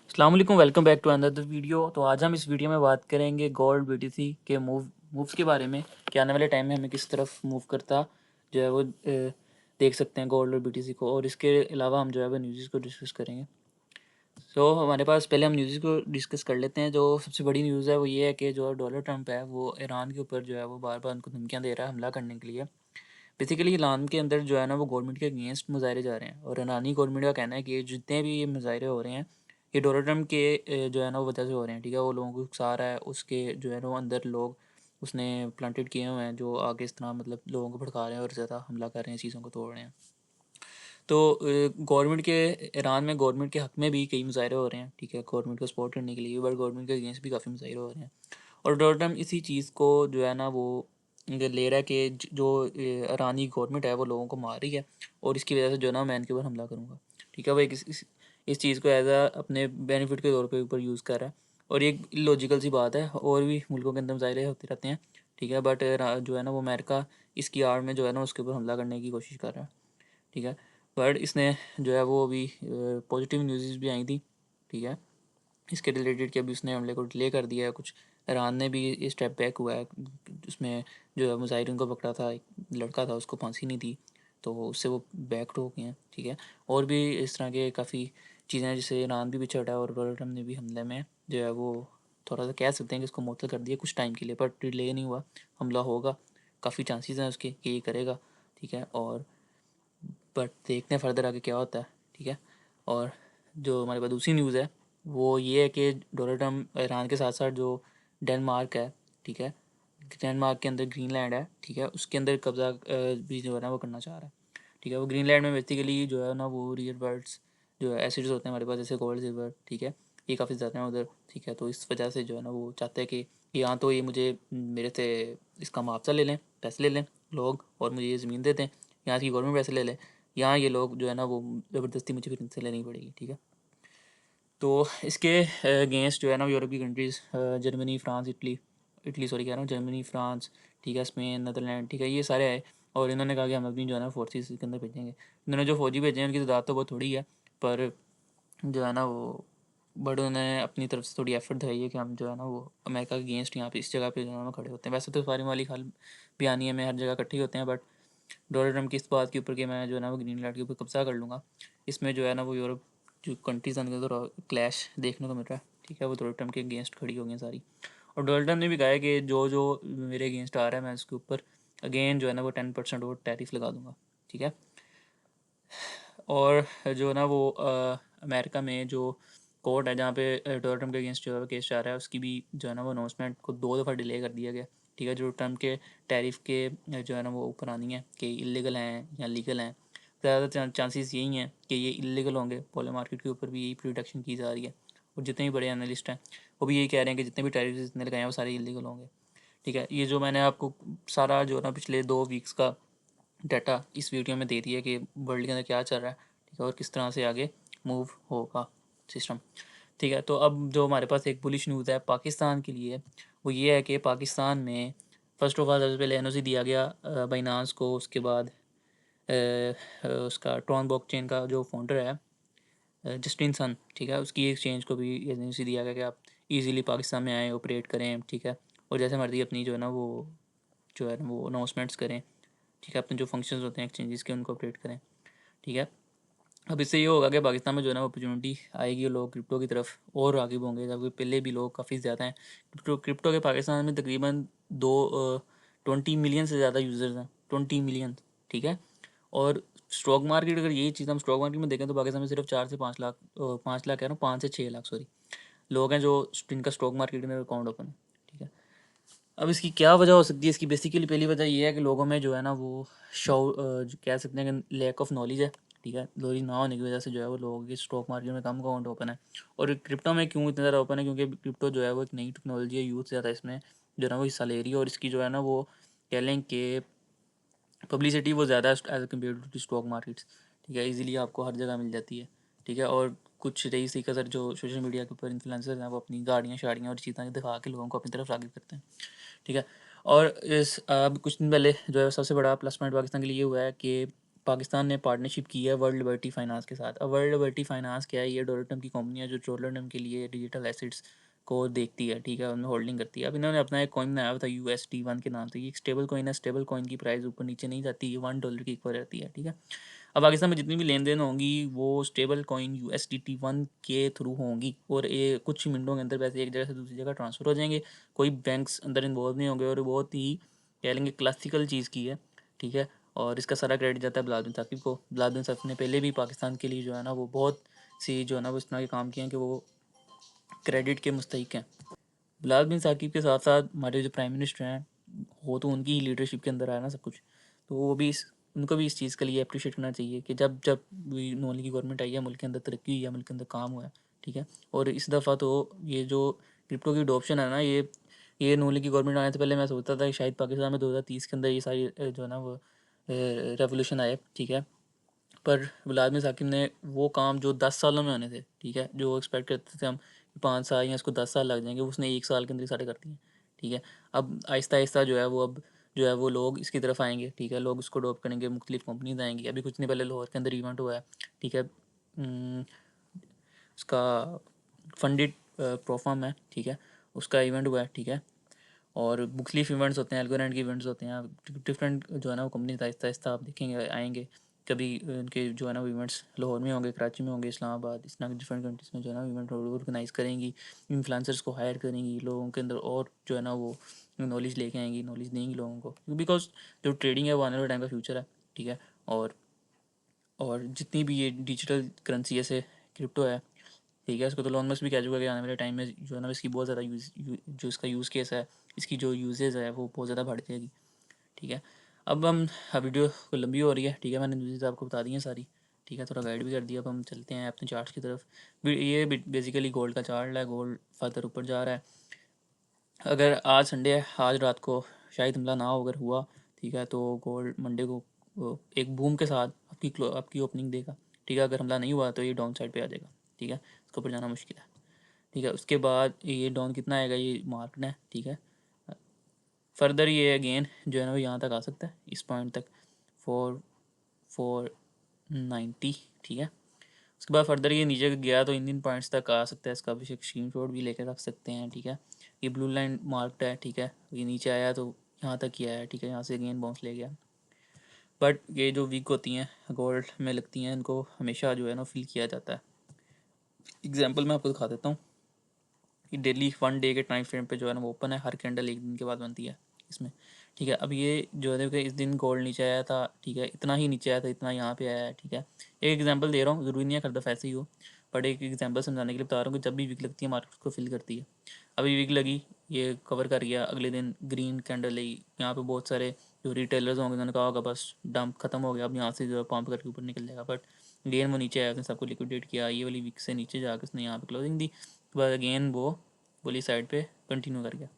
अस्सलाम वालेकुम, welcome back to another video. तो आज हम इस वीडियो में बात करेंगे गोल्ड बीटीसी के मूव्स के बारे में कि आने वाले टाइम में हमें किस तरफ मूव करता जो है वो देख सकते हैं गोल्ड और बीटीसी को। और इसके अलावा हम जो है वो न्यूज़ को डिस्कस करेंगे। हमारे पास पहले हम न्यूज़ को डिस्कस कर लेते हैं। जो सबसे बड़ी न्यूज़ है वो ये है कि जो डोनाल्ड ट्रंप है वो ईरान के ऊपर जो है वो बार बार उनको धमकियाँ दे रहा है हमला करने के लिए। बेसिकली ईरान के अंदर जो है ना वो गवर्नमेंट के अगेंस्ट मुजाहरे जा रहे हैं और ईरानी गवर्नमेंट का कहना है कि जितने भी ये मुजाहरे हो रहे हैं ये डोनाल्ड ट्रंप के जो है ना वो वजह से हो रहे हैं। ठीक है, वो लोगों को उकसा रहा है, उसके जो है ना वो अंदर लोग उसने प्लांटेड किए हुए हैं जो आगे इस तरह मतलब लोगों को भड़का रहे हैं और ज़्यादा हमला कर रहे हैं, चीज़ों को तोड़ रहे हैं। तो गवर्नमेंट के ईरान में गवर्नमेंट के हक़ में भी कई मुजाहरे हो रहे हैं। ठीक है, गवर्नमेंट को सपोर्ट करने के लिए, बट गवर्नमेंट के अगेंस्ट भी काफ़ी मुजाहरे हो रहे हैं। और डोनाल्ड ट्रंप इसी चीज़ को जो है ना वो ले रहा है कि जो ईरानी गवर्नमेंट है वो लोगों को मार रही है और इसकी वजह से जो है ना मैं इनके ऊपर हमला करूँगा। ठीक है, वो एक इस चीज़ को एज अपने बेनिफिट के तौर पे ऊपर यूज़ कर रहा है। और ये लॉजिकल सी बात है, और भी मुल्कों के अंदर मुजाहरे होते रहते हैं। ठीक है, बट जो है ना वो अमेरिका इसकी आड़ में जो है ना उसके ऊपर हमला करने की कोशिश कर रहा है। ठीक है, बट इसने जो है वो अभी पॉजिटिव न्यूज़ भी आई थी। ठीक है, इसके रिलेटेड कि अभी उसने हमले को डिले कर दिया है कुछ। ईरान ने भी ये स्टेप बैक हुआ है, उसमें जो है मुजाहिरीन को पकड़ा था, एक लड़का था, उसको फांसी नहीं दी, तो उससे वो बैक हो गए हैं। ठीक है, और भी इस तरह के काफ़ी चीज़ें हैं जिससे ईरान भी पिछड़ा है और डोनाल्ड ट्रम्प ने भी हमले में जो है वो थोड़ा सा कह सकते हैं कि उसको मुअत्तल कर दिया कुछ टाइम के लिए, बट डिले नहीं हुआ, हमला होगा, काफ़ी चांसेस हैं उसके कि ये करेगा। ठीक है, और बट देखते हैं फर्दर आगे क्या होता है। ठीक है, और जो हमारे पास दूसरी न्यूज़ है वो ये है कि डोनाल्ड ट्रम्प ईरान के साथ साथ जो डेनमार्क है, ठीक है, डेनमार्क के अंदर ग्रीनलैंड है, ठीक है, उसके अंदर कब्ज़ा भी जो है ना वो करना चाह रहा है। ठीक है, वो ग्रीनलैंड में बेसिकली जो है ना वो रियर बर्ड्स जो है एसिड्स होते हैं हमारे पास, जैसे गोल्ड सिल्वर। ठीक है, ये काफ़ी ज़्यादा हैं उधर। ठीक है, तो इस वजह से जो है ना वो चाहते हैं कि यहाँ तो ये मुझे मेरे से इसका मुआवजा ले लें, पैसे ले लें लोग, और मुझे ये ज़मीन दे दें, यहाँ की गवर्नमेंट पैसे ले लें, यहाँ ये लोग जो है ना वो ज़बरदस्ती मुझे फिर इनसे लेनी पड़ेगी। ठीक है, तो इसके अगेंस्ट जो है ना यूरोप की countries, Germany, France, Italy, sorry कह रहा हूँ, जर्मनी, फ्रांस, ठीक है, स्पेन, नीदरलैंड, ठीक है, ये सारे आए और इन्होंने कहा कि हम अपनी जो है ना फोर्सेस के अंदर भेजेंगे। इन्होंने जो फौजी भेजे हैं उनकी तादाद तो बहुत थोड़ी है, पर जो है ना वो बट उन्होंने अपनी तरफ से थोड़ी एफर्ट दिखाई है कि हम जो है ना वो अमेरिका के अगेंस्ट यहाँ पे इस जगह पे जो है ना खड़े होते हैं। वैसे तो सारी मालिक हाल बयानिया में हर जगह इकट्ठे होते हैं, बट डोनाल्ड ट्रम्प की इस बात के ऊपर कि मैं जो है ना वो ग्रीनलैंड के ऊपर कब्जा कर लूँगा, इसमें जो है ना वो यूरोप जो कंट्रीज़ अंदर तो क्लैश देखने को मिल रहा है। ठीक है, वो डोनाल्ड ट्रम्प के अगेंस्ट खड़ी हो गई सारी। और डोनाल्ड ट्रम्प ने भी कहा है कि जो जो मेरे अगेंस्ट आ रहा है मैं उसके ऊपर अगेन जो है ना वो 10% और टैरिफ लगा दूंगा। ठीक है, और जो ना वो अमेरिका में जो कोर्ट है जहाँ पे डोनाल्ड ट्रम्प के अगेंस्ट जो है केस जा रहा है, उसकी भी जो है ना वो अनाउंसमेंट को 2 दफ़ा डिले कर दिया गया। ठीक है, जो ट्रम्प के टैरिफ के जो है ना वो ऊपर आनी है कि इलीगल हैं या लीगल हैं, ज़्यादा चांसेस यही हैं कि ये इलीगल होंगे। पॉलो मार्केट के ऊपर भी यही प्रोडक्शन की जा रही है और जितने भी बड़े एनालिस्ट हैं वो भी यही कह रहे हैं कि जितने भी टैरिफ जितने लगाए हैं वो सारे इलीगल होंगे। ठीक है, ये जो मैंने आपको सारा जो है ना पिछले 2 वीक्स का डाटा इस वीडियो में दे दिया कि वर्ल्ड के अंदर क्या चल रहा है। ठीक है, और किस तरह से आगे मूव होगा सिस्टम। ठीक है, तो अब जो हमारे पास एक बुलिश न्यूज़ है पाकिस्तान के लिए, वो ये है कि पाकिस्तान में फ़र्स्ट ऑफ ऑल सबसे पहले एनओसी दिया गया बाइनांस को। उसके बाद उसका ट्रॉन ब्लॉकचेन का जो फाउंडर है जस्टिन सन, ठीक है, उसकी एक्सचेंज को भी एनओसी दिया गया कि आप इजीली पाकिस्तान में आएँ, ऑपरेट करें। ठीक है, और जैसे मर्जी अपनी जो है ना वो अनाउंसमेंट्स करें। ठीक है, अपने जो फंक्शंस होते हैं एक्सचेंजेस के उनको ऑपरेट करें। ठीक है, अब इससे ये होगा कि पाकिस्तान में जो है ना अपॉर्चुनिटी आएगी और लोग क्रिप्टो की तरफ और आगे होंगे, जबकि पहले भी लोग काफ़ी ज़्यादा हैं क्रिप्टो के। पाकिस्तान में तकरीबन 20 मिलियन से ज़्यादा यूज़र्स हैं, 20 मिलियन। ठीक है, और स्टॉक मार्केट, अगर यही चीज़ हम स्टॉक मार्केट में देखें तो पाकिस्तान में सिर्फ 4 से 5 लाख, 5 लाख कह रहा हूँ, 5 से 6 लाख सॉरी लोग हैं जो जिनका स्टॉक मार्केट में अकाउंट ओपन है। ठीक है, अब इसकी क्या वजह हो सकती है? इसकी बेसिकली पहली वजह ये है कि लोगों में जो है ना वो कह सकते हैं कि लैक ऑफ नॉलेज है। ठीक है, नॉलेज ना होने की वजह से जो है वो लोगों की स्टॉक मार्केट में कम अकाउंट ओपन है। और क्रिप्टो में क्यों इतना ज़्यादा ओपन है? क्योंकि क्रिप्टो जो है वो एक नई टेक्नोलॉजी है, यूथ ज़्यादा इसमें जो है ना वो हिस्सा ले रही है, और इसकी जो है ना वो कह लें कि पब्लिसिटी वो ज़्यादा as compare to stock markets. ठीक है, इजीली आपको हर जगह मिल जाती है। ठीक है, और कुछ रईस का सर जो सोशल मीडिया के ऊपर इन्फ्लुएंसर हैं वो अपनी गाड़ियाँ शाड़ियाँ और चीज़ें दिखा के लोगों को अपनी तरफ राग़िब करते हैं। ठीक है, और इस अब कुछ दिन पहले जो है सबसे बड़ा प्लस पॉइंट पाकिस्तान के लिए हुआ है कि पाकिस्तान ने पार्टनरशिप की है वर्ल्ड लिबर्टी फाइनेंस के साथ। अब वर्ल्ड लिबर्टी फाइनेंस क्या है, ये डोनाल्ड ट्रम्प की कंपनी है जो डोनाल्ड ट्रम्प के लिए डिजिटल एसेट्स को देखती है, ठीक है, उनमें होल्डिंग करती है। अब इन्होंने अपना एक कॉइन बनाया हुआ था USD1 के नाम से। ये एक स्टेबल कॉइन है, स्टेबल कॉइन की प्राइस ऊपर नीचे नहीं जाती, ये $1 की इक्वल रहती है, ठीक है। अब पाकिस्तान में जितनी भी लेन देन होंगी वो स्टेबल कॉइन USDT1 के थ्रू होंगी, और ये कुछ ही मिनटों के अंदर पैसे एक जगह से दूसरी जगह ट्रांसफ़र हो जाएंगे। कोई बैंक्स अंदर इन्वॉल्व नहीं होंगे, और बहुत ही कह लेंगे क्लासिकल चीज़ की है, ठीक है। और इसका सारा क्रेडिट जाता है बिलाल बिन साकिब को। बिलाल बिन साकिब ने पहले भी पाकिस्तान के लिए जो है ना वो बहुत सी जो है ना वो इस तरह के काम किए हैं कि वो क्रेडिट के मुस्तहिक हैं। बिलाल बिन साकिब के साथ साथ हमारे जो प्राइम मिनिस्टर हैं, हो तो उनकी ही लीडरशिप के अंदर आया ना सब कुछ, तो वो भी उनको भी इस चीज़ के लिए अप्रिशिएट करना चाहिए कि जब जब नोली की गवर्नमेंट आई है, मुल्क के अंदर तरक्की हुई है, मुल्क के अंदर काम हुआ है, ठीक है। और इस दफ़ा तो ये जो क्रिप्टो की अडोप्शन है ना, ये नोली की गवर्नमेंट आने से पहले मैं सोचता था कि शायद पाकिस्तान में 2030 के अंदर ये सारी जो है ना वो रेवोल्यूशन आए, ठीक है। पर बिलाल बिन साकिब ने वो काम जो 10 सालों में होने थे, ठीक है, जो एक्सपेक्ट करते थे हम 5 साल या इसको 10 साल लग जाएंगे, उसने 1 साल के अंदर सारे कर दिए, ठीक है। अब आहिस्ता आहिस्ता जो है वो अब जो है वो लोग इसकी तरफ आएंगे, ठीक है, लोग इसको अडॉप्ट करेंगे, मुख्तलिफ कंपनीज आएंगी। अभी कुछ दिन पहले लाहौर के अंदर इवेंट हुआ है, ठीक है, उसका फंडेड प्रोफार्म है, ठीक है, उसका इवेंट हुआ है, ठीक है। और मुख्तलिफ इवेंट्स होते हैं, एल्गोरेंट के इवेंट्स होते हैं, डिफरेंट जो है ना वो कंपनीज आहिस्ता आहिस्ता आप देखेंगे आएंगे। कभी उनके जो है ना वो इवेंट्स लाहौर में होंगे, कराची में होंगे, इस्लामाबाद, इस तरह के डिफरेंट कंट्रीज़ में जो है ना इवेंट ऑर्गेनाइज़ करेंगी, इन्फ्लुएंसर्स को हायर करेंगी, लोगों के अंदर और जो है ना वो नॉलेज लेके आएंगी, नॉलेज देंगी लोगों को, बिकॉज जो ट्रेडिंग है वो आने वाले टाइम का फ्यूचर है, ठीक है। और जितनी भी ये डिजिटल करेंसी जैसे क्रिप्टो है, ठीक है, इसको तो लॉन मस्क भी कह चुका है कि आने वाले टाइम में जो है ना इसकी बहुत ज़्यादा जो इसका यूज़ केस है, इसकी जो यूजेज है वो बहुत ज़्यादा बढ़ जाएगी, ठीक है। अब हम वीडियो को लंबी हो रही है, ठीक है, मैंने न्यूज़ आपको बता दी हैं सारी, ठीक है, थोड़ा गाइड भी कर दिया। अब हम चलते हैं अपने चार्ट्स की तरफ। ये बेसिकली गोल्ड का चार्ट है, गोल्ड फर्दर ऊपर जा रहा है। अगर आज संडे है, आज रात को शायद हमला ना हो, अगर हुआ, ठीक है, तो गोल्ड मंडे को एक बूम के साथ आपकी ओपनिंग देगा, ठीक है। अगर हमला नहीं हुआ तो ये डाउन साइड पे आ जाएगा, ठीक है, इसके ऊपर जाना मुश्किल है, ठीक है। उसके बाद ये डाउन कितना आएगा ये मार्केट है, ठीक है। फर्दर ये अगेन जो है ना वो यहाँ तक आ सकता है, इस पॉइंट तक 4490, ठीक है। उसके बाद फर्दर ये नीचे गया तो इन पॉइंट्स तक आ सकता है, इसका भी एक स्क्रीन शॉट भी लेकर रख सकते हैं, ठीक है। ये ब्लू लाइन मार्क्ड है, ठीक है, ये नीचे आया तो यहाँ तक ही आया, ठीक है, यहाँ से अगेन बाउंस ले गया। बट ये जो वीक होती हैं गोल्ड में लगती हैं, इनको हमेशा जो है ना फील किया जाता है। एग्जाम्पल मैं आपको दिखा देता हूँ कि डेली 1 डे के टाइम फ्रेम पे जो है ना वो ओपन है, हर कैंडल एक दिन के बाद बनती है इसमें, ठीक है। अब ये जो है कि इस दिन गोल्ड नीचे आया था, ठीक है, इतना ही नीचे आया था, इतना यहाँ पे आया है, ठीक है। एक एग्जांपल दे रहा हूँ, ज़रूरी नहीं है हर दफ़ा ऐसे ही हो, बट एक एग्जांपल समझाने के लिए बता रहा हूँ कि जब भी वीक लगती है मार्केट को फिल करती है। अभी वीक लगी, ये कवर कर गया, अगले दिन ग्रीन कैंडल लगी, यहाँ पे बहुत सारे जो रिटेलर्स होंगे उन्होंने कहा होगा बस डंप खत्म हो गया, अब यहाँ से जो है पंप करके ऊपर निकल जाएगा, बट अगेन वो नीचे आया, उसने सबको लिक्विडेट किया, ये वाली वीक से नीचे जाकर उसने यहाँ पे क्लोजिंग दी, बस अगेन वो वाली साइड पे कंटिन्यू कर गया।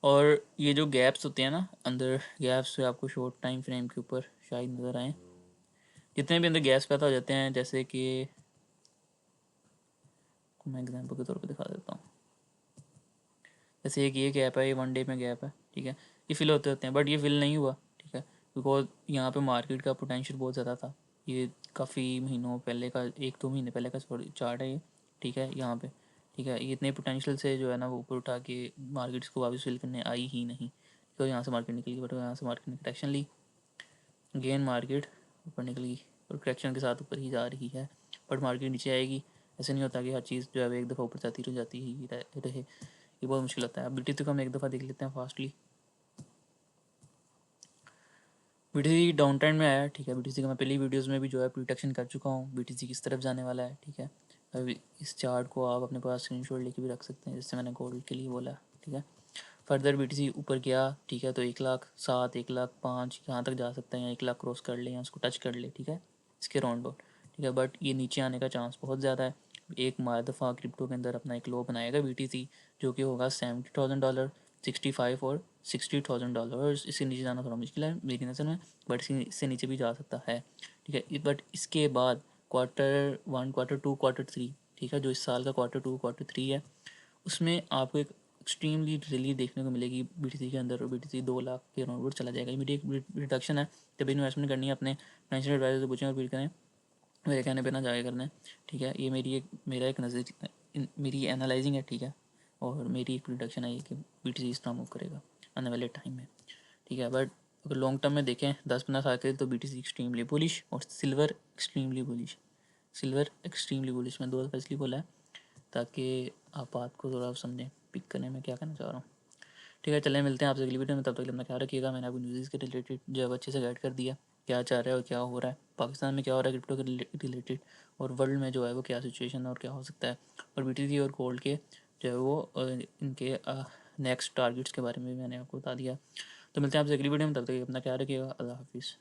और ये जो गैप्स होते हैं ना अंदर, गैप्स से आपको शॉर्ट टाइम फ्रेम के ऊपर शायद नज़र आए, जितने भी अंदर गैप्स पैदा हो जाते हैं, जैसे कि मैं एग्जांपल के तौर पे दिखा देता हूँ, जैसे एक ये गैप है, ये 1 डे में गैप है, ठीक है, ये फिल होते हैं, बट ये फिल नहीं हुआ, ठीक है, बिकॉज यहाँ पे मार्केट का पोटेंशियल बहुत ज़्यादा था। ये काफ़ी महीनों पहले का, 1-2 महीने पहले का चार्ट है ये, ठीक है, यहाँ पे, ठीक है, ये इतने पोटेंशियल से जो है ना वो ऊपर उठा के मार्केट्स को वापस फिल करने आई ही नहीं, तो यहाँ से मार्केट निकली, बट यहाँ से मार्केट ने करेक्शन ली, गेन मार्केट ऊपर निकली और करेक्शन के साथ ऊपर ही जा रही है, बट मार्केट नीचे आएगी। ऐसे नहीं होता कि हर चीज़ जो है एक दफ़ा ऊपर जाती रह जाती ही रहे, ये बहुत मुश्किल होता है। अब BTC को हम एक दफ़ा देख लेते हैं फास्टली। BTC डाउन ट्रेंड में आया है, ठीक है, BTC का मैं पहली वीडियोस में भी जो है प्रोटेक्शन कर चुका हूँ, BTC किस तरफ जाने वाला है, ठीक है। अभी इस चार्ट को आप अपने पास स्क्रीनशॉट लेके भी रख सकते हैं, जैसे मैंने गोल्ड के लिए बोला, ठीक है। फर्दर BTC ऊपर गया, ठीक है, तो 1,07,000 1,05,000 यहाँ तक जा सकता है, या 1,00,000 क्रॉस कर ले या उसको टच कर ले, ठीक है, इसके राउंड अबाउट, ठीक है। बट ये नीचे आने का चांस बहुत ज़्यादा है, एक दफ़ा क्रिप्टो के अंदर अपना एक लो बनाएगा BTC, जो कि होगा $70,000, 65 और $60,000। इससे नीचे जाना थोड़ा मुश्किल है मेरी नज़र में, बट इससे नीचे भी जा सकता है, ठीक है। बट इसके बाद Q1 Q2 Q3, ठीक है, जो इस साल का Q2 Q3 है, उसमें आपको एक एक्सट्रीमली रिलीज देखने को मिलेगी BTC के अंदर, और BTC 2 लाख के अराउंड चला जाएगा। ये मेरी एक रिडक्शन है। जब इन्वेस्टमेंट करनी है अपने फाइनेंशियल एडवाइजर से पूछें और फिर करें, मेरे कहने पे ना जाके करना है, ठीक है। ये मेरा एक नज़र, मेरी एनालाइजिंग है, ठीक है। और मेरी एक प्रोडक्शन है ये कि BTC इस तरह मूव करेगा आने वाले टाइम में, ठीक है। बट अगर लॉन्ग टर्म में देखें 10-15 साल के लिए, तो BTC एक्सट्रीमली बुलिश और silver extremely bullish. Silver extremely bullish, मैं 2 दफ़ा इसलिए बोला है ताकि आप बात को थोड़ा समझें, पिक करने में क्या कहना चाह रहा हूँ, ठीक है। चलें, मिलते हैं आपसे अगली वीडियो में। तब तक अपना ख्याल रखिएगा। मैंने आपको न्यूज़ के रिलेटेड जो है अच्छे से गाइड कर दिया, क्या चाह रहा है और क्या हो रहा है पाकिस्तान में, क्या हो रहा है क्रिप्टो के रिलेटेड, और वर्ल्ड में जो है वो क्या सिचुएशन और क्या हो सकता है, और BTC और गोल्ड के जो है वो इनके नेक्स्ट टारगेट्स के बारे में भी मैंने आपको बता दिया। तो मिलते हैं आपसे अगली वीडियो में, तब तक अपना ख्याल रखिएगा। अल्लाह हाफिज़।